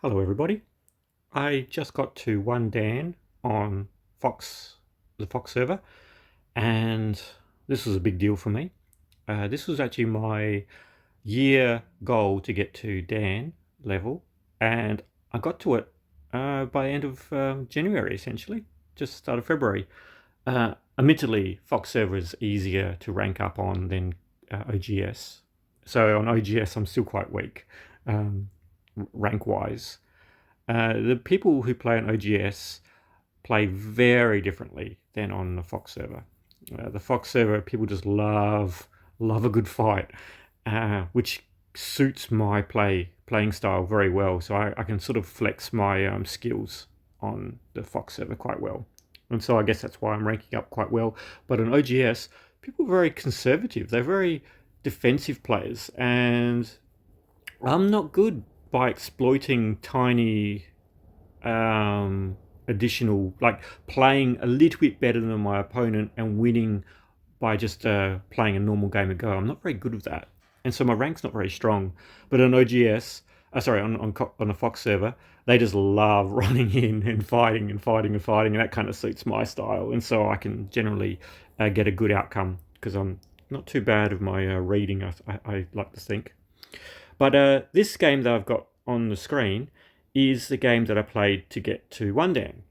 Hello everybody. I just got to one Dan on the Fox server, and this was a big deal for me. This was actually my year goal to get to Dan level, and I got to it by the end of January, essentially, just start of February. Admittedly, Fox server is easier to rank up on than OGS. So on OGS, I'm still quite weak rank wise. The people who play on OGS play very differently than on the Fox server. The Fox server, people just love a good fight, which suits my playing style very well. So I can sort of flex my skills on the Fox server quite well, and so I guess that's why I'm ranking up quite well. But on OGS, people are very conservative. They're very defensive players, and I'm not good by exploiting tiny additional, like playing a little bit better than my opponent and winning by just playing a normal game of Go. I'm not very good with that, and so my rank's not very strong. But on OGS, on the Fox server, they just love running in and fighting and fighting and fighting, and that kind of suits my style. And so I can generally get a good outcome because I'm not too bad of my reading. I like to think. But this game that I've got on the screen is the game that I played to get to one Dan.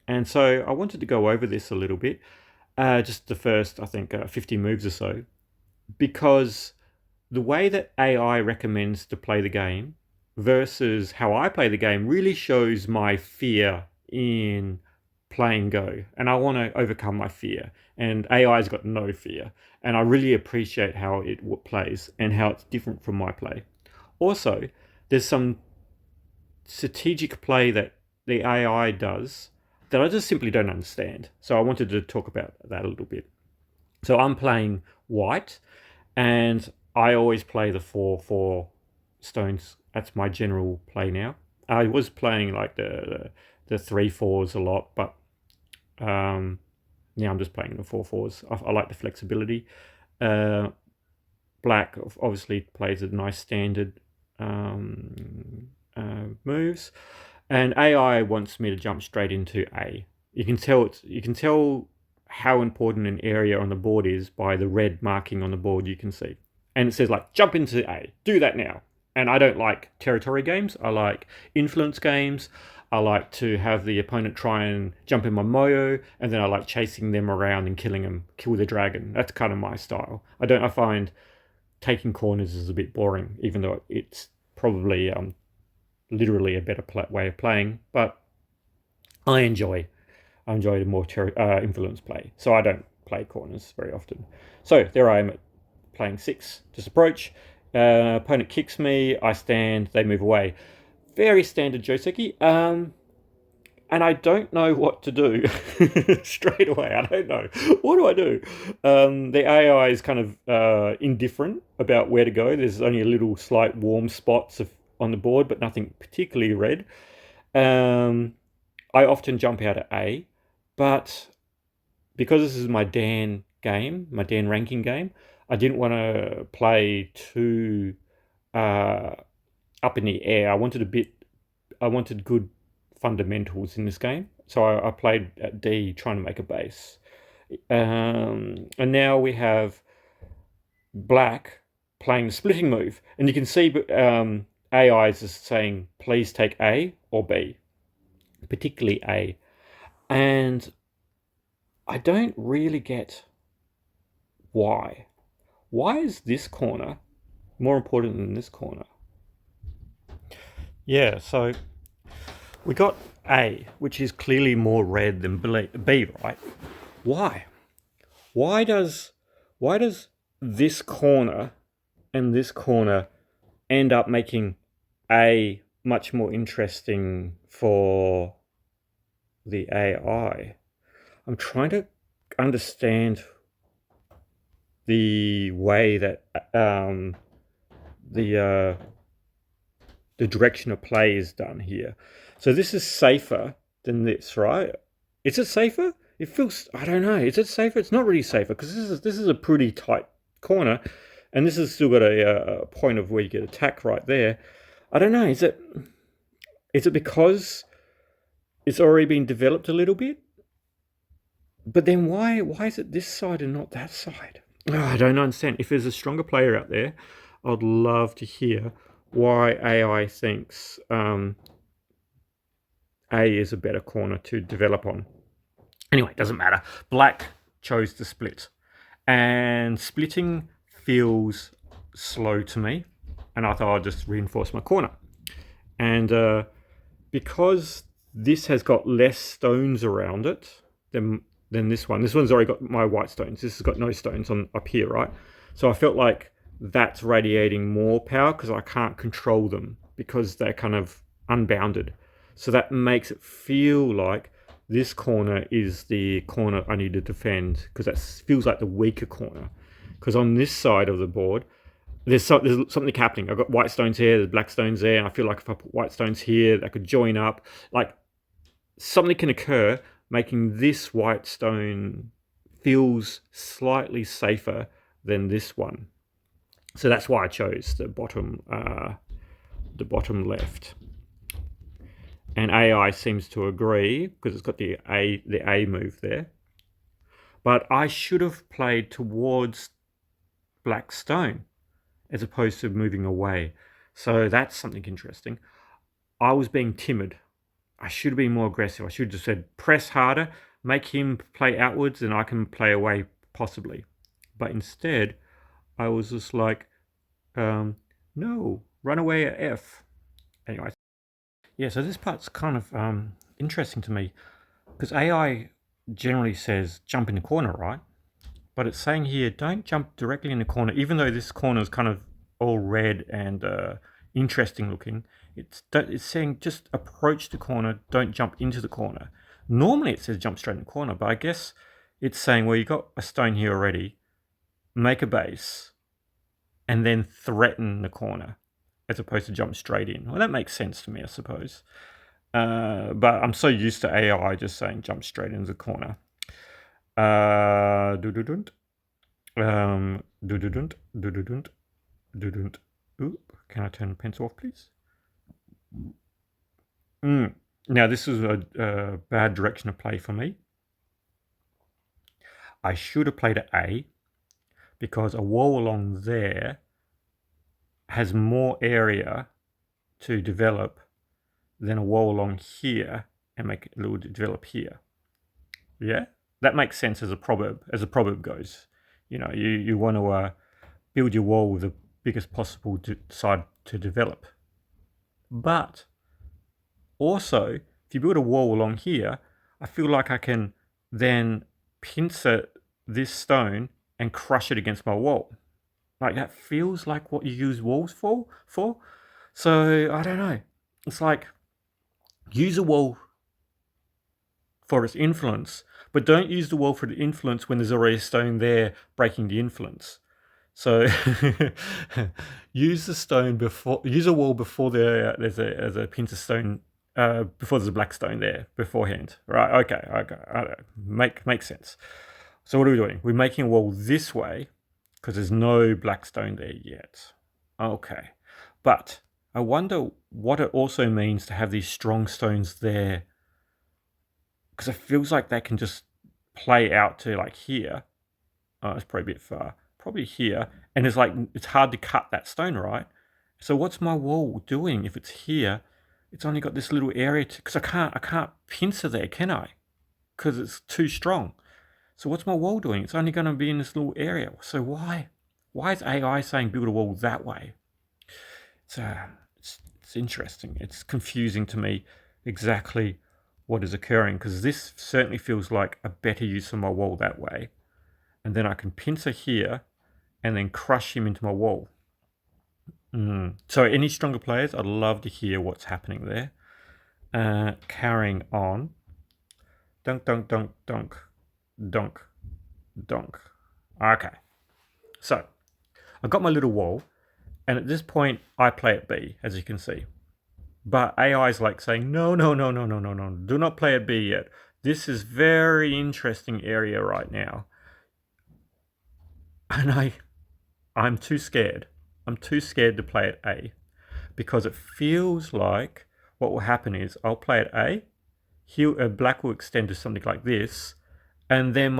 And so I wanted to go over this a little bit, just the first, I think, 50 moves or so, because the way that AI recommends to play the game versus how I play the game really shows my fear in playing Go. And I want to overcome my fear. And AI's got no fear. And I really appreciate how it plays and how it's different from my play. Also, there's some strategic play that the AI does that I just simply don't understand. So I wanted to talk about that a little bit. So I'm playing white, and I always play the 4/4 stones. That's my general play now. I was playing like the 3/4s a lot, but now I'm just playing the 4/4s. I like the flexibility. Uh, Black obviously plays a nice standard moves, and AI wants me to jump straight into A. You can tell how important an area on the board is by the red marking on the board you can see, and it says like jump into A, do that now. And I don't like territory games. I like influence games. I like to have the opponent try and jump in my moyo, and then I like chasing them around and killing them, kill the dragon. That's kind of my style. I find taking corners is a bit boring, even though it's probably literally a better way of playing. But I enjoy the more influence play, so I don't play corners very often. So there I am at playing 6, just approach. Opponent kicks me, I stand, they move away. Very standard Joseki. And I don't know what to do straight away. I don't know. What do I do? The AI is kind of indifferent about where to go. There's only a little slight warm spots on the board, but nothing particularly red. I often jump out at A, but because this is my Dan game, my Dan ranking game, I didn't want to play too up in the air. I wanted good fundamentals in this game, so I played at D trying to make a base. And now we have black playing the splitting move, and you can see AI is just saying please take A or B, particularly A, and I don't really get why. Why is this corner more important than this corner? Yeah, so we got A, which is clearly more red than B, right? Why? Why does this corner and this corner end up making A much more interesting for the AI? I'm trying to understand the way that the direction of play is done here. So this is safer than this, right? Is it safer? It feels, I don't know. Is it safer? It's not really safer because this is a pretty tight corner, and this has still got a point of where you get attack right there. I don't know. Is it because it's already been developed a little bit? But then why is it this side and not that side? Oh, I don't understand. If there's a stronger player out there, I'd love to hear why AI thinks A is a better corner to develop on. Anyway, it doesn't matter. Black chose to split. And splitting feels slow to me. And I thought I'd just reinforce my corner. And because this has got less stones around it than this one. This one's already got my white stones. This has got no stones on up here, right? So I felt like that's radiating more power because I can't control them because they're kind of unbounded. So that makes it feel like this corner is the corner I need to defend because that feels like the weaker corner. Because on this side of the board, there's something happening. I've got white stones here, there's black stones there, and I feel like if I put white stones here, they could join up. Like something can occur, making this white stone feels slightly safer than this one. So that's why I chose the bottom left. And AI seems to agree because it's got the A move there. But I should have played towards black stone as opposed to moving away. So that's something interesting. I was being timid. I should have been more aggressive. I should have just said, press harder, make him play outwards, and I can play away possibly. But instead, I was just like, no, run away at F. Anyway, yeah, so this part's kind of interesting to me because AI generally says jump in the corner, right? But it's saying here, don't jump directly in the corner, even though this corner is kind of all red and interesting looking. It's saying just approach the corner, don't jump into the corner. Normally it says jump straight in the corner, but I guess it's saying, well, you've got a stone here already, make a base, and then threaten the corner, as opposed to jump straight in. Well, that makes sense to me, I suppose. But I'm so used to AI just saying jump straight into the corner. Do-do-dunt. Do-do-dunt. Do-do-dunt. Do-do-dunt. Ooh, can I turn the pencil off, please? Now, this is a bad direction of play for me. I should have played at A because a wall along there has more area to develop than a wall along here and make it a little develop here. Yeah, that makes sense as a proverb goes. You know, you want to build your wall with the biggest possible side to develop. But also, if you build a wall along here, I feel like I can then pincer this stone and crush it against my wall. Like that feels like what you use walls for. So I don't know. It's like use a wall for its influence, but don't use the wall for the influence when there's already a stone there breaking the influence. So use a wall before there's a pincer stone, before there's a black stone there beforehand. Right? Okay. Makes sense. So what are we doing? We're making a wall this way because there's no black stone there yet. Okay, but I wonder what it also means to have these strong stones there, because it feels like they can just play out to like here. Oh, it's probably a bit far. Probably here. And it's hard to cut that stone, right? So what's my wall doing if it's here? It's only got this little area because I can't pincer there, can I? Because it's too strong. So what's my wall doing? It's only going to be in this little area. So why is AI saying build a wall that way? It's interesting. It's confusing to me exactly what is occurring, because this certainly feels like a better use of my wall that way. And then I can pincer here and then crush him into my wall. So any stronger players, I'd love to hear what's happening there. Carrying on. Dunk, dunk, dunk, dunk, dunk, dunk. Okay. So I've got my little wall, and at this point I play at B, as you can see. But AI is like saying, no, do not play at B yet. This is very interesting area right now. And I'm too scared. I'm too scared to play at A because it feels like what will happen is I'll play at A, black will extend to something like this, and then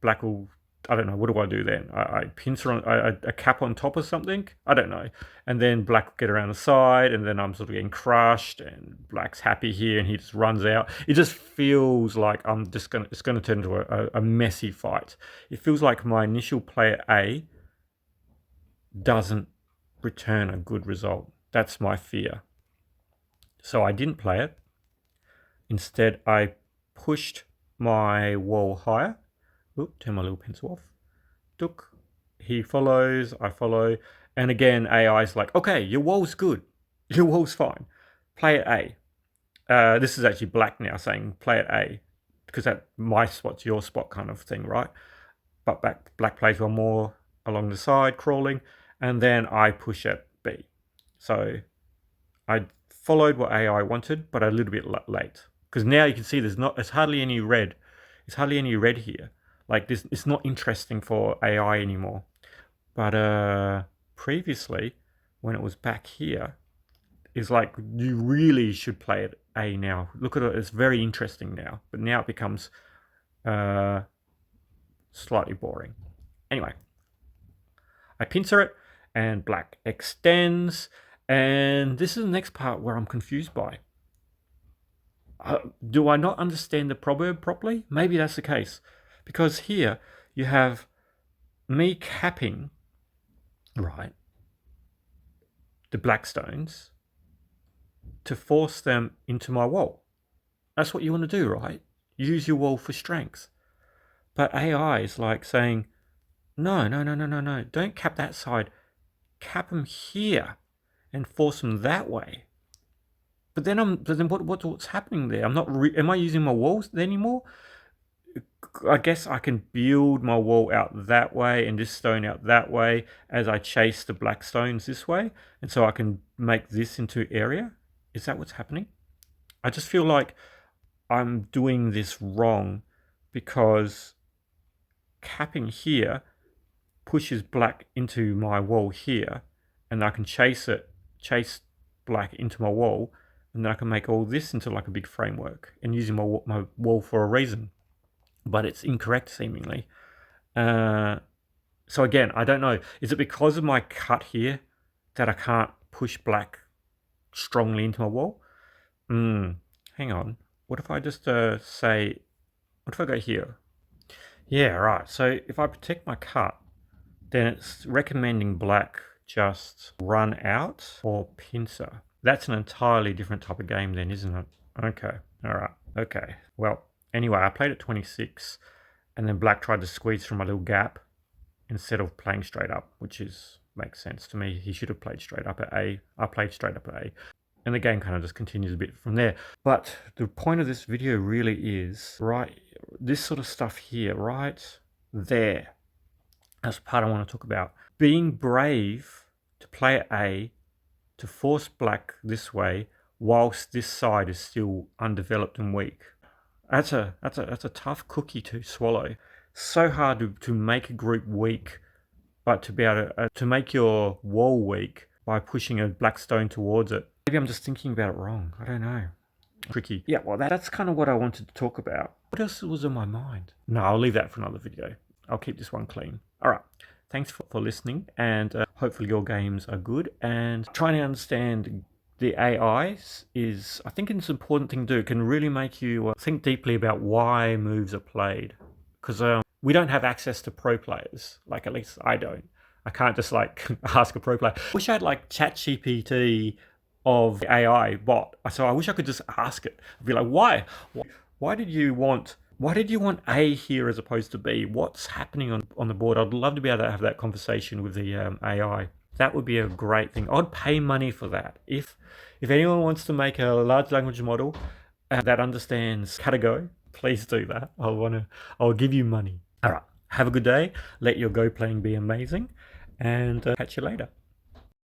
black will, I don't know, what do I do then? I pincer on a cap on top of something? I don't know. And then black will get around the side, and then I'm sort of getting crushed, and black's happy here, and he just runs out. It just feels like it's gonna turn into a messy fight. It feels like my initial play at A doesn't return a good result. That's my fear. So I didn't play it. Instead, I pushed my wall higher. Oop, turn my little pencil off. Dook. He follows, I follow. And again, AI's like, okay, your wall's good. Your wall's fine. Play at A. This is actually black now saying play at A. Because that my spot's your spot kind of thing, right? But black plays one more along the side, crawling. And then I push at B. So I followed what AI wanted, but a little bit late. Because now you can see there's hardly any red. There's hardly any red here. Like this, it's not interesting for AI anymore. But previously, when it was back here, it's like you really should play at A now. Look at it; it's very interesting now. But now it becomes slightly boring. Anyway, I pincer it, and black extends. And this is the next part where I'm confused by. Do I not understand the proverb properly? Maybe that's the case. Because here you have me capping, right, the black stones to force them into my wall. That's what you want to do, right? Use your wall for strength. But AI is like saying, no, don't cap that side. Cap them here and force them that way. But then what's happening there? Am I using my walls anymore? I guess I can build my wall out that way and this stone out that way as I chase the black stones this way. And so I can make this into area. Is that what's happening? I just feel like I'm doing this wrong because capping here pushes black into my wall here, and I can chase black into my wall, and then I can make all this into like a big framework and using my wall for a reason. But it's incorrect seemingly. So again, I don't know. Is it because of my cut here that I can't push black strongly into my wall? Hang on. What if I just say, what if I go here? Yeah, right. So if I protect my cut, then it's recommending black just run out or pincer. That's an entirely different type of game then, isn't it? Okay. All right. Okay. Well, anyway, I played at 26, and then black tried to squeeze through my little gap instead of playing straight up, which makes sense to me. He should have played straight up at A. I played straight up at A. And the game kind of just continues a bit from there. But the point of this video really is, right, this sort of stuff here, right there. That's the part I want to talk about. Being brave to play at A, to force black this way, whilst this side is still undeveloped and weak. That's a tough cookie to swallow. So hard to make a group weak, but to be able to make your wall weak by pushing a black stone towards it. Maybe I'm just thinking about it wrong. I don't know. Tricky. Yeah, well, that's kind of what I wanted to talk about. What else was in my mind? No, I'll leave that for another video. I'll keep this one clean. All right. Thanks for listening, and hopefully your games are good. And trying to understand the AIs is, I think it's an important thing to do. It can really make you think deeply about why moves are played. Because we don't have access to pro players. Like, at least I don't. I can't just like ask a pro player. I wish I had like ChatGPT of the AI bot. So I wish I could just ask it. I'd be like, why did you want A here as opposed to B? What's happening on the board? I'd love to be able to have that conversation with the AI. That would be a great thing. I'd pay money for that. If anyone wants to make a large language model that understands katago, please do that. I'll give you money. All right. Have a good day. Let your Go playing be amazing, and catch you later.